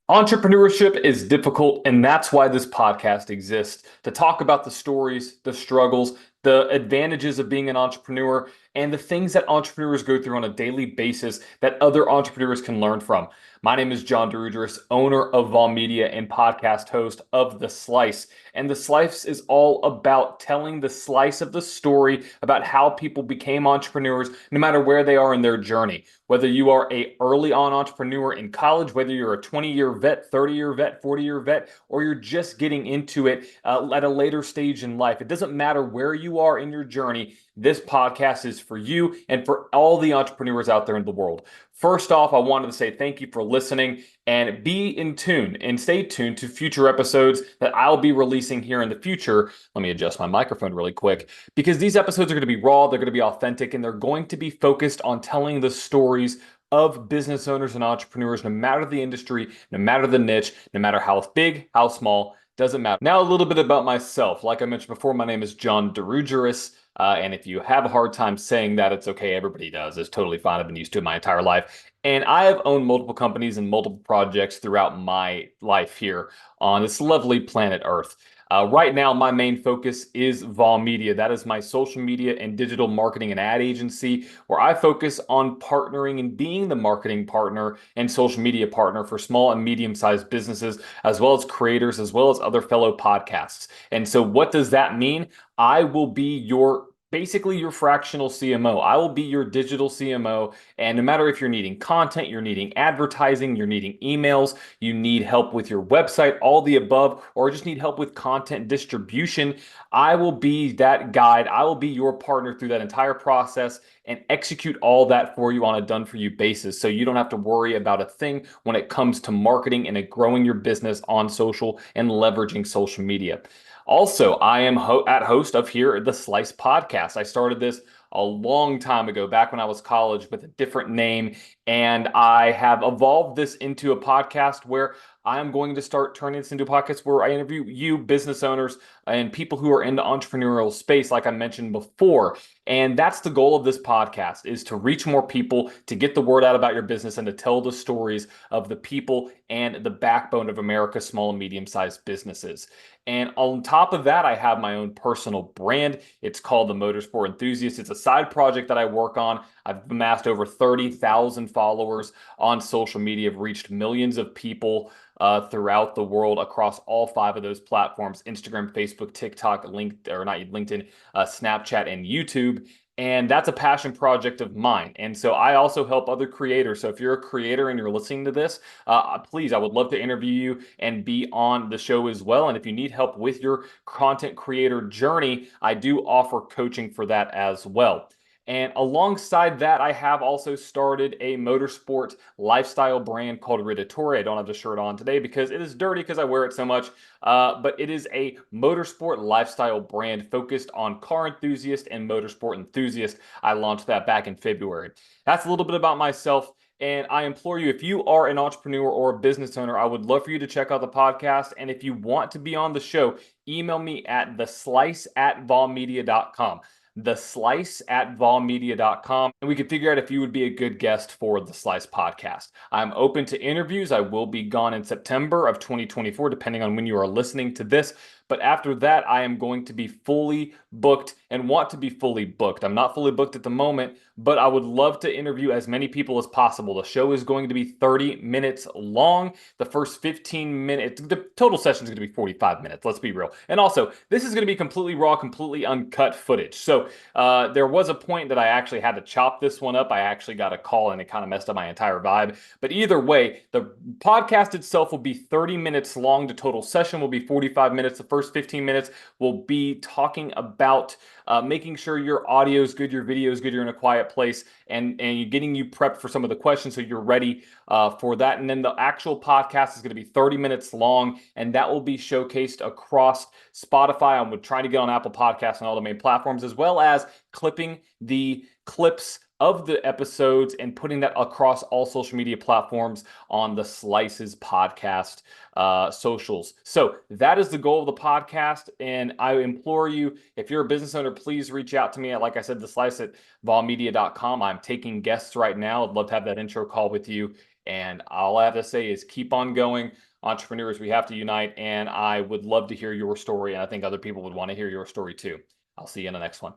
Entrepreneurship is difficult, and that's why this podcast exists to talk about the stories, the struggles, the advantages of being an entrepreneur, and the things that entrepreneurs go through on a daily basis that other entrepreneurs can learn from. My name is John Dirugeris, owner of Vol Media and podcast host of The Slice. And The Slice is all about telling the slice of the story about how people became entrepreneurs, no matter where they are in their journey. Whether you are a early on entrepreneur in college, whether you're a 20-year vet, 30-year vet, 40-year vet, or you're just getting into it at a later stage in life, it doesn't matter where you are in your journey. This podcast is for you and for all the entrepreneurs out there in the world. First off, I wanted to say thank you for listening and be in tune and stay tuned to future episodes that I'll be releasing here in the future. Let me adjust my microphone really quick because these episodes are going to be raw, they're going to be authentic, and they're going to be focused on telling the stories of business owners and entrepreneurs, no matter the industry, no matter the niche, no matter how big, how small, doesn't matter. Now, a little bit about myself. Like I mentioned before, my name is John Dirugeris. And if you have a hard time saying that, it's okay. Everybody does. It's totally fine. I've been used to it my entire life. And I have owned multiple companies and multiple projects throughout my life here on this lovely planet Earth. Right now, my main focus is Vol Media. That is my social media and digital marketing and ad agency, where I focus on partnering and being the marketing partner and social media partner for small and medium-sized businesses, as well as creators, as well as other fellow podcasts. And so what does that mean? I will be basically your fractional CMO. I will be your digital CMO. And no matter if you're needing content, you're needing advertising, you're needing emails, you need help with your website, all the above, or just need help with content distribution, I will be that guide. I will be your partner through that entire process and execute all that for you on a done for you basis. So you don't have to worry about a thing when it comes to marketing and growing your business on social and leveraging social media. Also, I am host of here the Slice podcast. I started this a long time ago, back when I was college, with a different name, and I have evolved this into a podcast where I am going to start turning this into a podcast where I interview you, business owners, and people who are in the entrepreneurial space, like I mentioned before. And that's the goal of this podcast, is to reach more people, to get the word out about your business, and to tell the stories of the people and the backbone of America's small and medium-sized businesses. And on top of that, I have my own personal brand. It's called The Motorsport Enthusiast. It's a side project that I work on. I've amassed over 30,000 followers on social media. I've reached millions of people throughout the world across all five of those platforms: Instagram, Facebook, TikTok, LinkedIn, Snapchat, and YouTube. And that's a passion project of mine. And so I also help other creators. So if you're a creator and you're listening to this, please, I would love to interview you and be on the show as well. And if you need help with your content creator journey, I do offer coaching for that as well. And alongside that, I have also started a motorsport lifestyle brand called Ridatore. I don't have the shirt on today because it is dirty because I wear it so much. But it is a motorsport lifestyle brand focused on car enthusiasts and motorsport enthusiasts. I launched that back in February. That's a little bit about myself. And I implore you, if you are an entrepreneur or a business owner, I would love for you to check out the podcast. And if you want to be on the show, email me at theslice@volmedia.com. theslice@volmedia.com, and we can figure out if you would be a good guest for the Slice podcast. I'm open to interviews. I will be gone in September of 2024, depending on when you are listening to this. But after that, I am going to be fully booked and want to be fully booked. I'm not fully booked at the moment, but I would love to interview as many people as possible. The show is going to be 30 minutes long. The first 15 minutes, the total session is going to be 45 minutes. Let's be real. And also, this is going to be completely raw, completely uncut footage. So there was a point that I actually had to chop this one up. I actually got a call and it kind of messed up my entire vibe. But either way, the podcast itself will be 30 minutes long. The total session will be 45 minutes. The first 15 minutes will be talking about making sure your audio is good, your video is good, you're in a quiet place, and you're getting you prepped for some of the questions so you're ready for that. And then the actual podcast is going to be 30 minutes long, and that will be showcased across Spotify. I'm trying to get on Apple Podcasts and all the main platforms, as well as clipping the clips of the episodes and putting that across all social media platforms on the Slices podcast socials. So that is the goal of the podcast. And I implore you, if you're a business owner, please reach out to me at, like I said, the slice at volmedia.com. I'm taking guests right now. I'd love to have that intro call with you. And all I have to say is keep on going. Entrepreneurs, we have to unite. And I would love to hear your story. And I think other people would want to hear your story too. I'll see you in the next one.